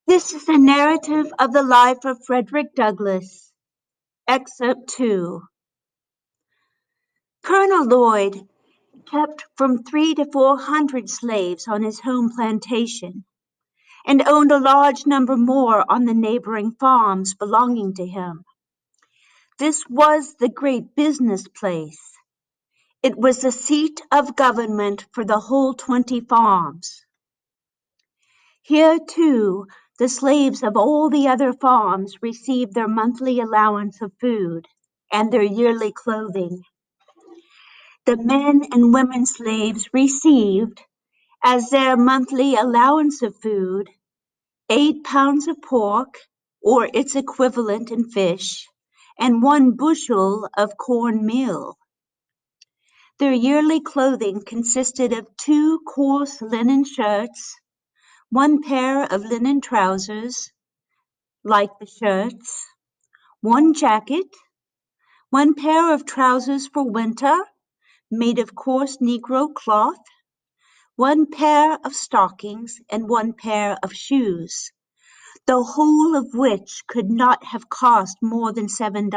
This is a narrative of the life of Frederick Douglass. Excerpt 2. Colonel Lloyd kept from 300 to 400 slaves on his home plantation, and owned a large number more on the neighboring farms belonging to him. This was the great business place. It was the seat of government for the whole 20 farms. Here, too, the slaves of all the other farms received their monthly allowance of food and their yearly clothing. The men and women slaves received, as their monthly allowance of food, 8 pounds of pork, or its equivalent in fish, and 1 bushel of corn meal. Their yearly clothing consisted of 2 coarse linen shirts, 1 pair of linen trousers, like the shirts, 1 jacket, 1 pair of trousers for winter, made of coarse Negro cloth, 1 pair of stockings, and 1 pair of shoes, the whole of which could not have cost more than $7.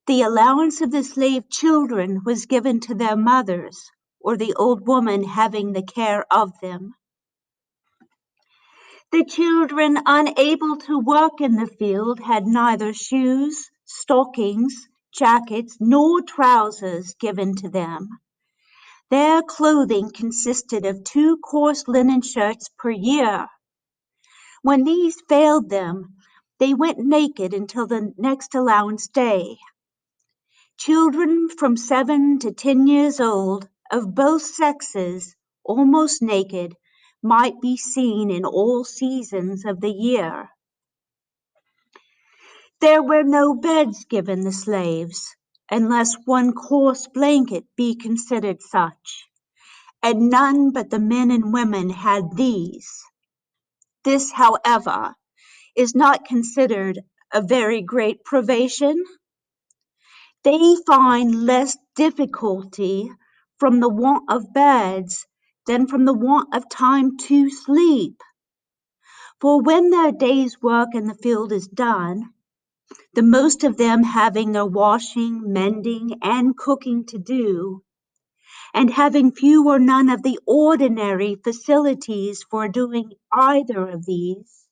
The allowance of the slave children was given to their mothers, or the old woman having the care of them. The children unable to work in the field had neither shoes, stockings, jackets, nor trousers given to them. Their clothing consisted of 2 coarse linen shirts per year. When these failed them, they went naked until the next allowance day. Children from 7 to 10 years old, of both sexes, almost naked, might be seen in all seasons of the year. There were no beds given the slaves, unless 1 coarse blanket be considered such, and none but the men and women had these. This, however, is not considered a very great privation. They find less difficulty from the want of beds than from the want of time to sleep. For when their day's work in the field is done, the most of them having their washing, mending, and cooking to do, and having few or none of the ordinary facilities for doing either of these,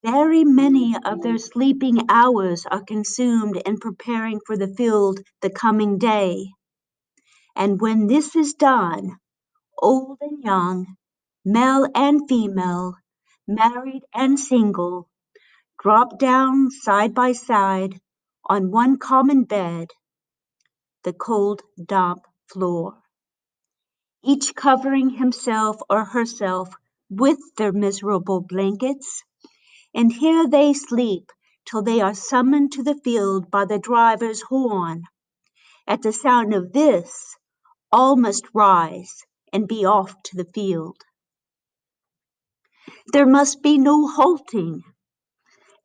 very many of their sleeping hours are consumed in preparing for the field the coming day. And when this is done, old and young, male and female, married and single, drop down side by side on one common bed, the cold, damp floor, each covering himself or herself with their miserable blankets, and here they sleep till they are summoned to the field by the driver's horn. At the sound of this, all must rise and be off to the field. There must be no halting.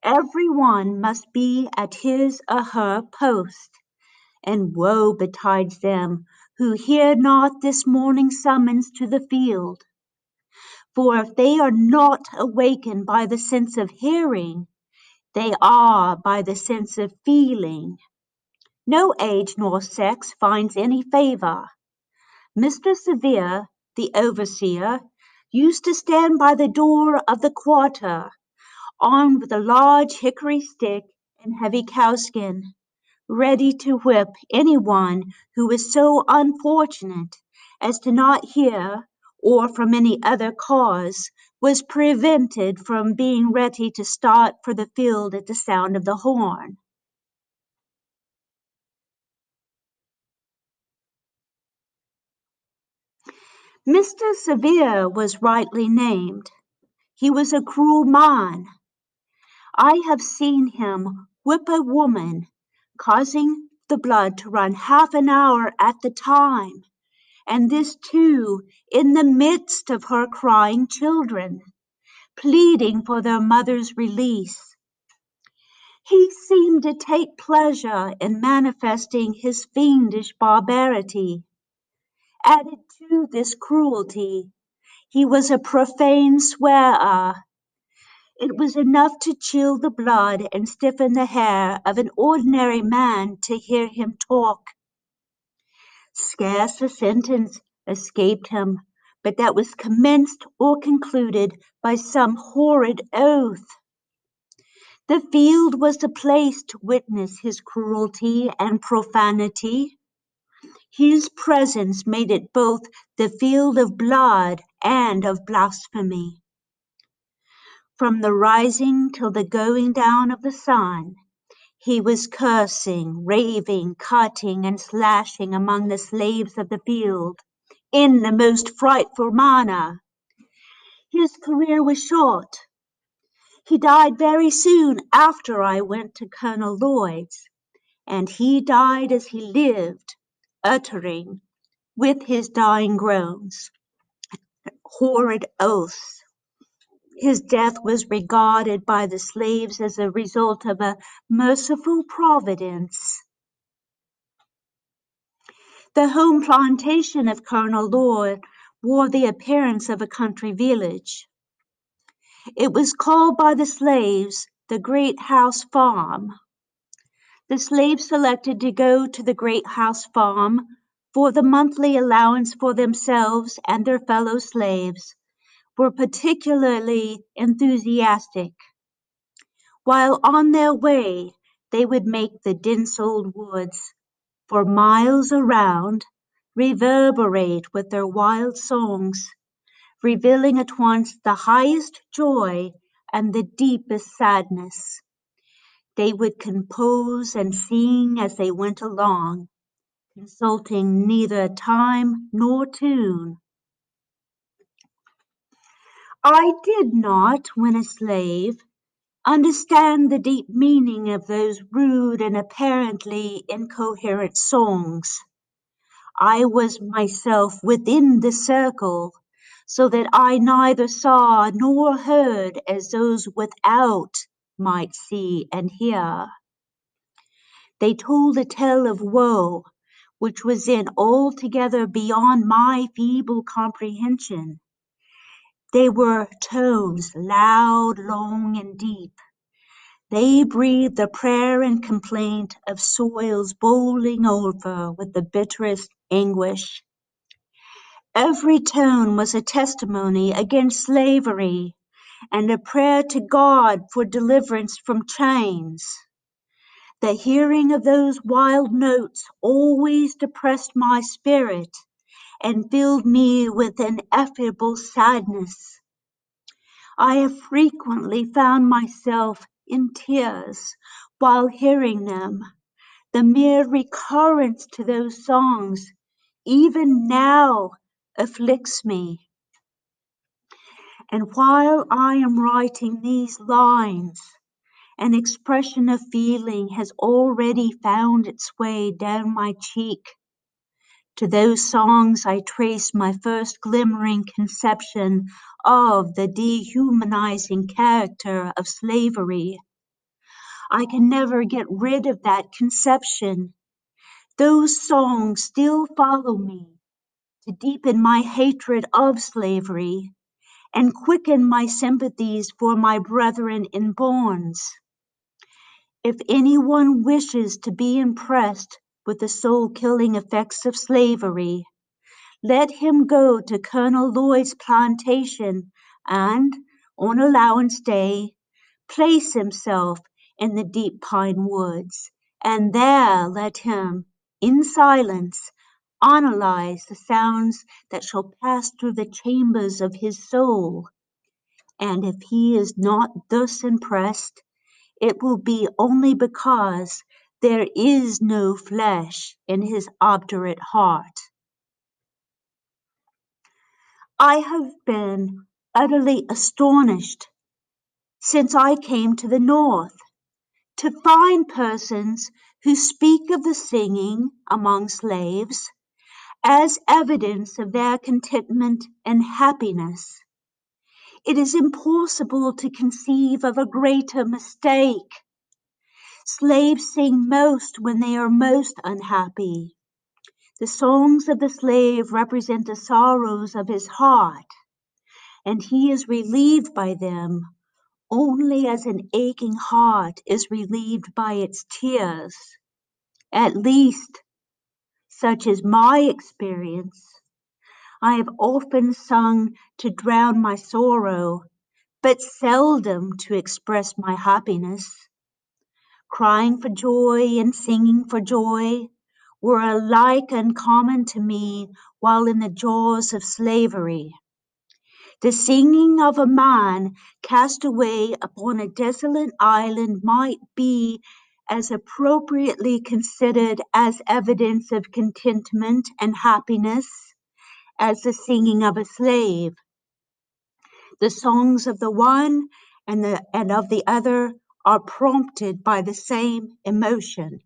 Every one must be at his or her post, and woe betides them who hear not this morning's summons to the field. For if they are not awakened by the sense of hearing, they are by the sense of feeling. No age nor sex finds any favor. Mr. Sevier, the overseer, used to stand by the door of the quarter, armed with a large hickory stick and heavy cowskin, ready to whip any one who was so unfortunate as to not hear, or from any other cause, was prevented from being ready to start for the field at the sound of the horn. Mr. Sevier was rightly named. He was a cruel man. I have seen him whip a woman, causing the blood to run half an hour at the time, and this too in the midst of her crying children, pleading for their mother's release. He seemed to take pleasure in manifesting his fiendish barbarity. Added to this cruelty, He was a profane swearer. It was enough to chill the blood and stiffen the hair of an ordinary man to hear him talk. Scarce a sentence escaped him, but that was commenced or concluded by some horrid oath. The field was the place to witness his cruelty and profanity. His presence made it both the field of blood and of blasphemy. From the rising till the going down of the sun, he was cursing, raving, cutting, and slashing among the slaves of the field in the most frightful manner. His career was short. He died very soon after I went to Colonel Lloyd's, and he died as he lived, uttering, with his dying groans, horrid oaths. His death was regarded by the slaves as a result of a merciful providence. The home plantation of Colonel Lloyd wore the appearance of a country village. It was called by the slaves the Great House Farm. The slaves selected to go to the Great House Farm for the monthly allowance for themselves and their fellow slaves were particularly enthusiastic. While on their way, they would make the dense old woods, for miles around, reverberate with their wild songs, revealing at once the highest joy and the deepest sadness. They would compose and sing as they went along, consulting neither time nor tune. I did not, when a slave, understand the deep meaning of those rude and apparently incoherent songs. I was myself within the circle, so that I neither saw nor heard as those without might see and hear. They told a tale of woe, which was then altogether beyond my feeble comprehension. They were tones loud, long, and deep. They breathed the prayer and complaint of soils boiling over with the bitterest anguish. Every tone was a testimony against slavery and a prayer to God for deliverance from chains. The hearing of those wild notes always depressed my spirit and filled me with ineffable sadness. I have frequently found myself in tears while hearing them. The mere recurrence to those songs, even now, afflicts me. And while I am writing these lines, an expression of feeling has already found its way down my cheek. To those songs I trace my first glimmering conception of the dehumanizing character of slavery. I can never get rid of that conception. Those songs still follow me to deepen my hatred of slavery and quicken my sympathies for my brethren in bonds. If anyone wishes to be impressed with the soul-killing effects of slavery, let him go to Colonel Lloyd's plantation and, on allowance day, place himself in the deep pine woods, and there let him, in silence, analyze the sounds that shall pass through the chambers of his soul. And if he is not thus impressed, it will be only because there is no flesh in his obdurate heart. I have been utterly astonished since I came to the North to find persons who speak of the singing among slaves as evidence of their contentment and happiness. It is impossible to conceive of a greater mistake. Slaves sing most when they are most unhappy. The songs of the slave represent the sorrows of his heart. and he is relieved by them only as an aching heart is relieved by its tears. At least, such is my experience. I have often sung to drown my sorrow, but seldom to express my happiness. Crying for joy and singing for joy were alike uncommon to me while in the jaws of slavery. The singing of a man cast away upon a desolate island might be as appropriately considered as evidence of contentment and happiness as the singing of a slave. The songs of the one and of the other are prompted by the same emotion.